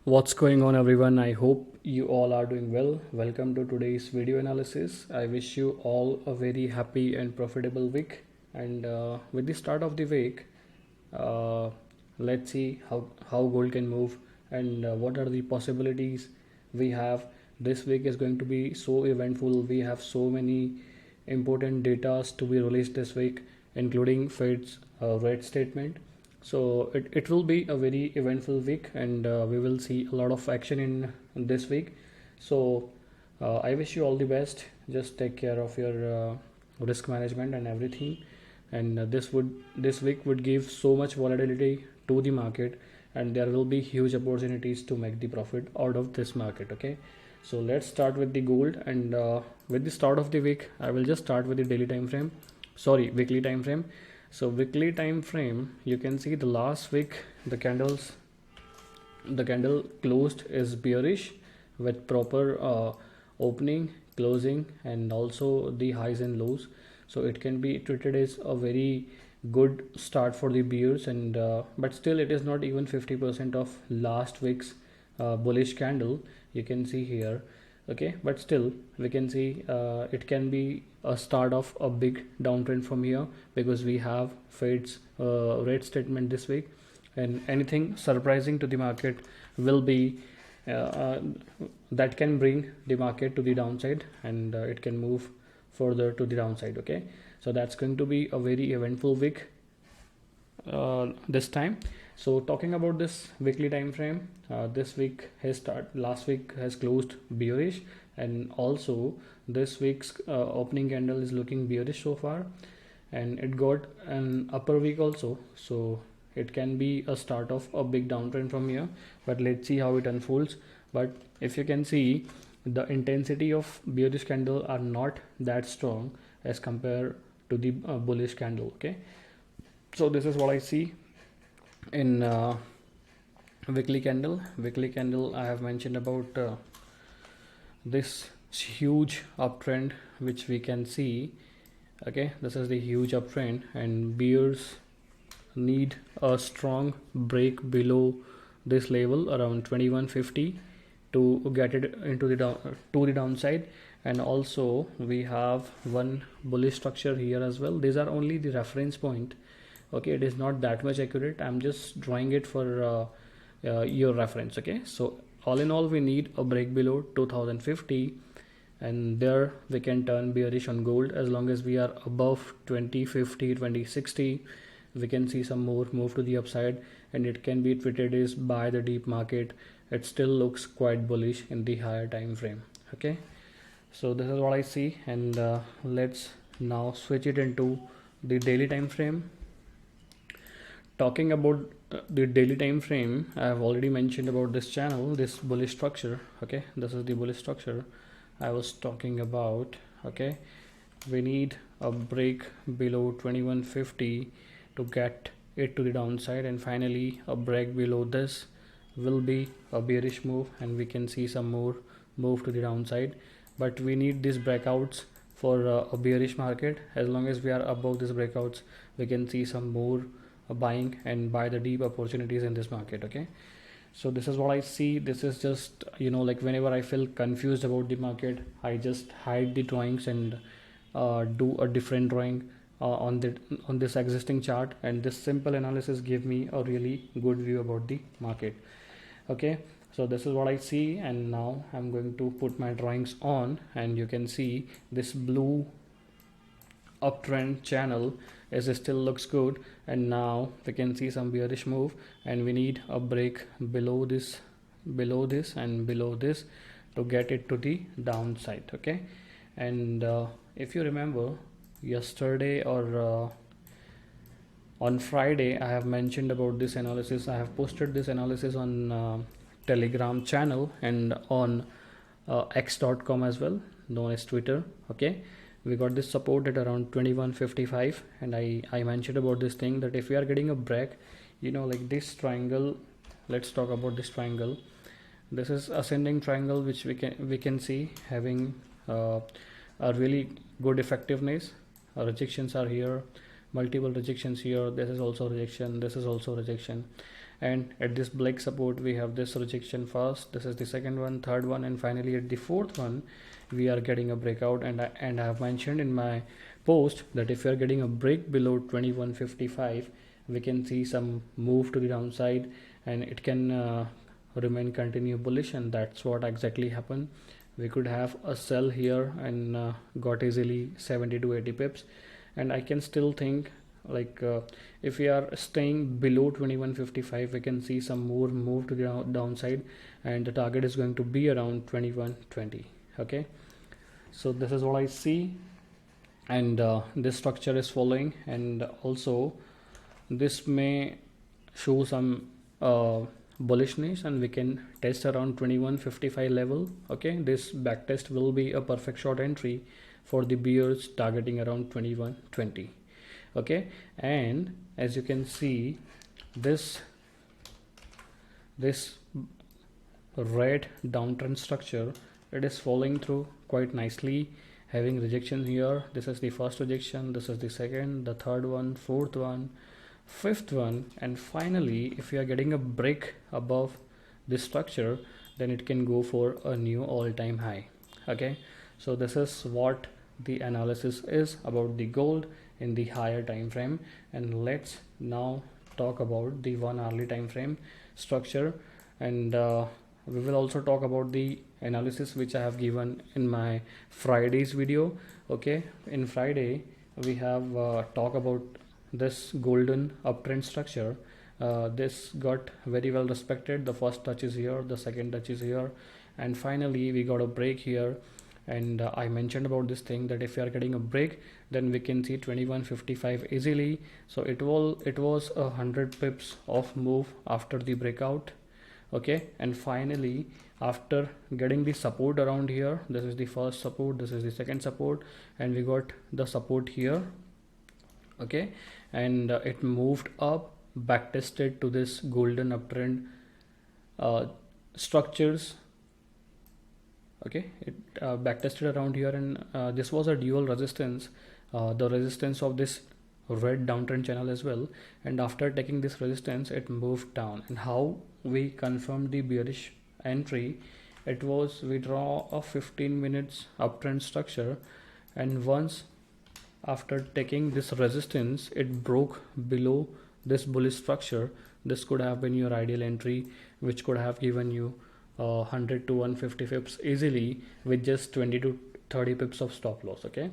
What's going on, everyone? I hope you all are doing well. Welcome to today's video analysis. I wish you all a very happy and profitable week. And with the start of the week, uh, let's see how gold can move and what are the possibilities we have. This week is going to be so eventful. We have so many important data to be released this week, including Fed's rate statement. So it will be a very eventful week, and we will see a lot of action in this week. So I wish you all the best. Just take care of your risk management and everything. And this week would give so much volatility to the market, and there will be huge opportunities to make the profit out of this market. Okay, so let's start with the gold, and with the start of the week, I will just start with the daily time frame. Sorry, weekly time frame. So weekly time frame, you can see the last week the candle closed is bearish with proper opening, closing, and also the highs and lows. So it can be treated as a very good start for the bears, and but still it is not even 50% of last week's bullish candle. You can see here. Okay, but still we can see it can be a start of a big downtrend from here, because we have Fed's rate statement this week, and anything surprising to the market will be that can bring the market to the downside, and it can move further to the downside. Okay, so that's going to be a very eventful week this time. So talking about this weekly time frame, this week has started, last week has closed bearish, and also this week's opening candle is looking bearish so far, and it got an upper week also. So it can be a start of a big downtrend from here, but let's see how it unfolds. But if you can see, the intensity of bearish candle are not that strong as compared to the bullish candle. Okay, so this is what I see in weekly candle. I have mentioned about this huge uptrend which we can see. Okay, this is the huge uptrend, and bears need a strong break below this level around 2150 to get it into the downside. And also we have one bullish structure here as well. These are only the reference point. Okay, it is not that much accurate. I'm just drawing it for your reference. Okay, so all in all, we need a break below 2050, and there we can turn bearish on gold. As long as we are above 2050, 2060, we can see some more move to the upside, and it can be treated as buy the deep market. It still looks quite bullish in the higher time frame. Okay, so this is what I see, and let's now switch it into the daily time frame. Talking about the daily time frame, I have already mentioned about this channel, this bullish structure. Okay, this is the bullish structure I was talking about. Okay, we need a break below 2150 to get it to the downside, and finally a break below this will be a bearish move, and we can see some more move to the downside. But we need these breakouts for a bearish market. As long as we are above these breakouts, we can see some more buying and buy the deep opportunities in this market. Okay, so this is what I see. This is just, like whenever I feel confused about the market, I just hide the drawings and do a different drawing on this existing chart, and this simple analysis give me a really good view about the market. Okay, so this is what I see, and now I'm going to put my drawings on, and you can see this blue uptrend channel is still looks good, and now we can see some bearish move, and we need a break below this and below this to get it to the downside. Okay, and if you remember yesterday or on Friday, I have mentioned about this analysis. I have posted this analysis on Telegram channel and on x.com as well, known as Twitter. Okay, we got this support at around 2155, and I mentioned about this thing that if we are getting a break, like this triangle, let's talk about this triangle. This is ascending triangle, which we can see having a really good effectiveness. Rejections are here, multiple rejections here. This is also rejection, this is also rejection, and at this break support we have this rejection first, this is the second one, third one, and finally at the fourth one we are getting a breakout. And I have mentioned in my post that if you are getting a break below 2155, we can see some move to the downside, and it can remain continue bullish, and that's what exactly happened. We could have a sell here and got easily 70 to 80 pips, and I can still think like if we are staying below 2155, we can see some more move to the downside, and the target is going to be around 2120. Okay, so this is what I see, and this structure is following, and also this may show some bullishness, and we can test around 2155 level. Okay, this back test will be a perfect short entry for the bears targeting around 2120. Okay, and as you can see, this red downtrend structure, it is falling through quite nicely, having rejection here. This is the first rejection, this is the second, the third one, fourth one, fifth one, and finally if you are getting a break above this structure, then it can go for a new all-time high. Okay, so this is what the analysis is about the gold in the higher time frame. And let's now talk about the 1 hourly time frame structure, and we will also talk about the analysis which I have given in my Friday's video. Okay, in Friday we have talked about this golden uptrend structure. This got very well respected. The first touch is here, the second touch is here, and finally we got a break here. And I mentioned about this thing that if you are getting a break, then we can see 2155 easily. So it was 100 pips of move after the breakout. Okay, and finally after getting the support around here, this is the first support, this is the second support, and we got the support here. Okay, and it moved up, back tested to this golden uptrend structures. Okay, it back tested around here, and this was a dual resistance, the resistance of this red downtrend channel as well. And after taking this resistance, it moved down. And how we confirmed the bearish entry, it was we draw a 15 minutes uptrend structure, and once after taking this resistance, it broke below this bullish structure. This could have been your ideal entry, which could have given you 100 to 150 pips easily with just 20 to 30 pips of stop loss. Okay,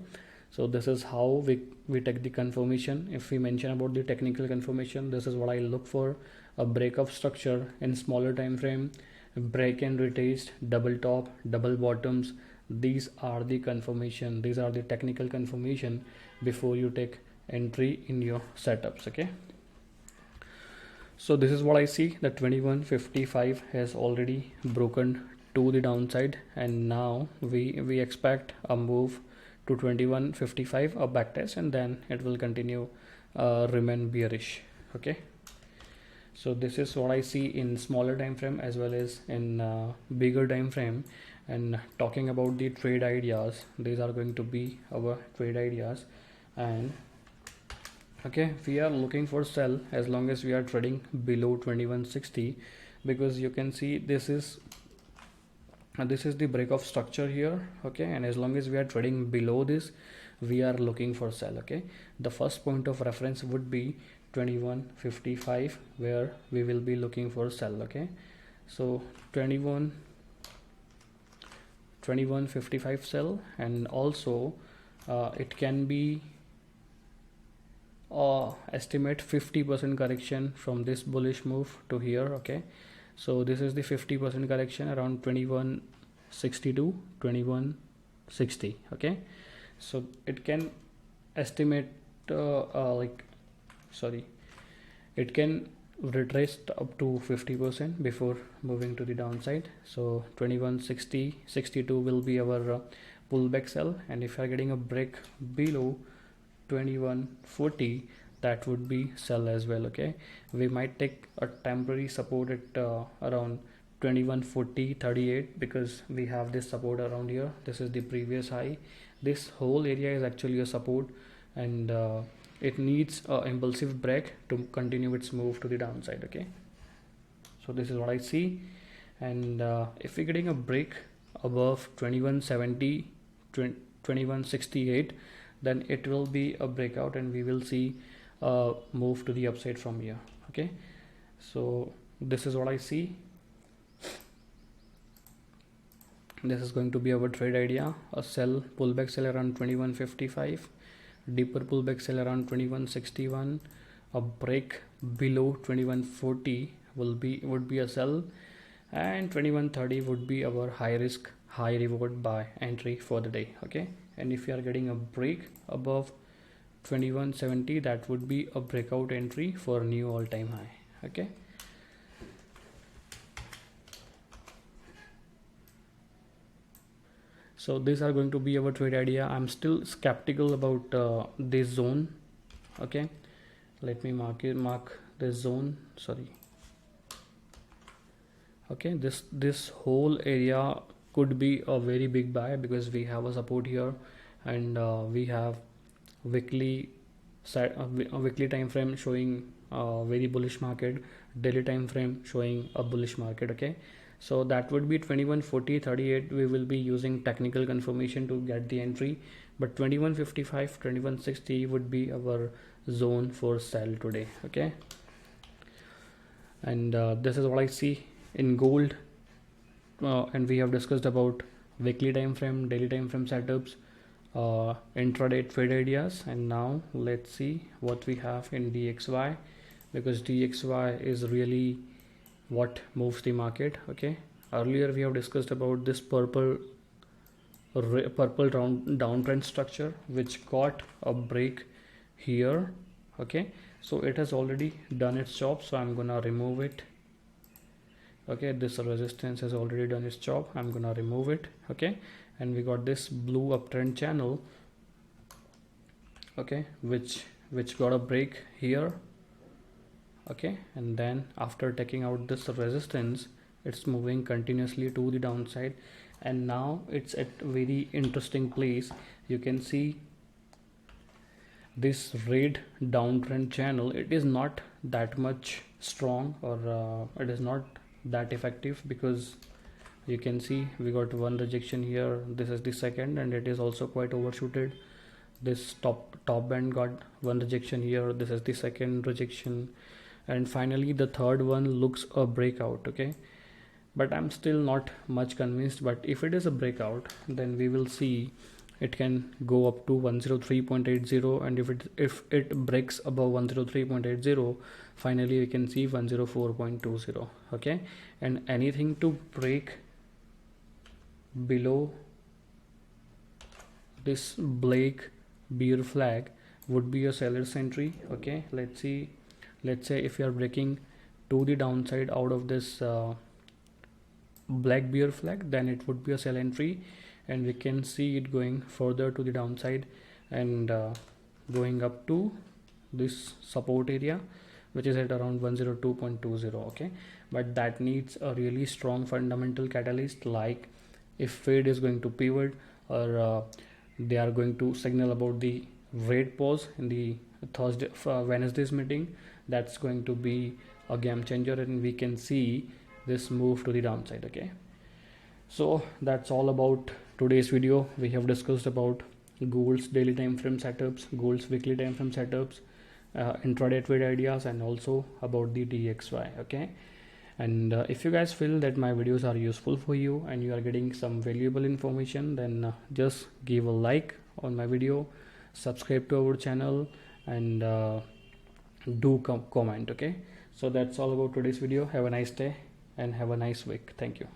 so this is how we take the confirmation. If we mention about the technical confirmation, this is what I look for: a break of structure in smaller time frame, break and retest, double top, double bottoms. These are the confirmation, these are the technical confirmation before you take entry in your setups. Okay, so this is what I see, that 2155 has already broken to the downside, and now we expect a move to 2155, a back test, and then it will continue remain bearish. Okay, so this is what I see in smaller time frame as well as in bigger time frame. And talking about the trade ideas, these are going to be our trade ideas. And okay, we are looking for sell as long as we are trading below 2160, because you can see this is the break of structure here. Okay, and as long as we are trading below this, we are looking for sell. Okay, the first point of reference would be 2155, where we will be looking for sell. Okay, so 2155 sell, and also it can be estimate 50% correction from this bullish move to here. Okay, so this is the 50% correction around 2160 to 2160. Okay, so it can estimate it can retrace up to 50% before moving to the downside. So 2160-62 will be our pullback sell, and if you are getting a break below 2140, that would be sell as well. Okay, we might take a temporary support at around 2140-38, because we have this support around here. This is the previous high. This whole area is actually a support, and it needs a impulsive break to continue its move to the downside. Okay, So this is what I see. And if we're getting a break above 2170, 2168, then it will be a breakout and we will see a move to the upside from here. Okay, so this is what I see. This is going to be our trade idea. A sell, pullback sell around 2155, deeper pullback sell around 2161, a break below 2140 would be a sell, and 2130 would be our high risk high reward buy entry for the day. Okay, and if you are getting a break above 2170, that would be a breakout entry for a new all-time high. Okay, so these are going to be our trade idea. I'm still skeptical about this zone. Okay, let me mark this zone. Sorry. Okay, this whole area could be a very big buy because we have a support here, and we have weekly a weekly time frame showing a very bullish market, daily time frame showing a bullish market. Okay, so that would be 2140.38. We will be using technical confirmation to get the entry, but 2155, 2160 would be our zone for sell today. Okay, and this is what I see in gold, and we have discussed about weekly time frame, daily time frame setups, intraday trade ideas, and now let's see what we have in DXY, because DXY is really what moves the market. Okay, earlier we have discussed about this purple downtrend structure which got a break here. Okay, so it has already done its job, so I'm gonna remove it. Okay, this resistance has already done its job. I'm gonna remove it. Okay, and we got this blue uptrend channel, okay, which got a break here. Okay, and then after taking out this resistance, it's moving continuously to the downside, and now it's at a very interesting place. You can see this red downtrend channel. It is not that much strong, or it is not that effective, because you can see we got one rejection here. This is the second, and it is also quite overshooted. This top band got one rejection here. This is the second rejection, and finally the third one looks a breakout. Okay, but I'm still not much convinced. But if it is a breakout, then we will see it can go up to 103.80, and if it breaks above 103.80, finally we can see 104.20. okay, and anything to break below this black bear flag would be a seller's entry. Okay, let's see, let's say if you are breaking to the downside out of this black bear flag, then it would be a sell entry, and we can see it going further to the downside and going up to this support area, which is at around 102.20. okay, but that needs a really strong fundamental catalyst, like if Fed is going to pivot, or they are going to signal about the rate pause in the Wednesday's meeting. That's going to be a game changer, and we can see this move to the downside. Okay, so that's all about today's video. We have discussed about gold's daily time frame setups, gold's weekly time frame setups, intraday trade ideas, and also about the DXY. okay, and if you guys feel that my videos are useful for you and you are getting some valuable information, then just give a like on my video, subscribe to our channel, and do comment. Okay, so that's all about today's video. Have a nice day and have a nice week. Thank you.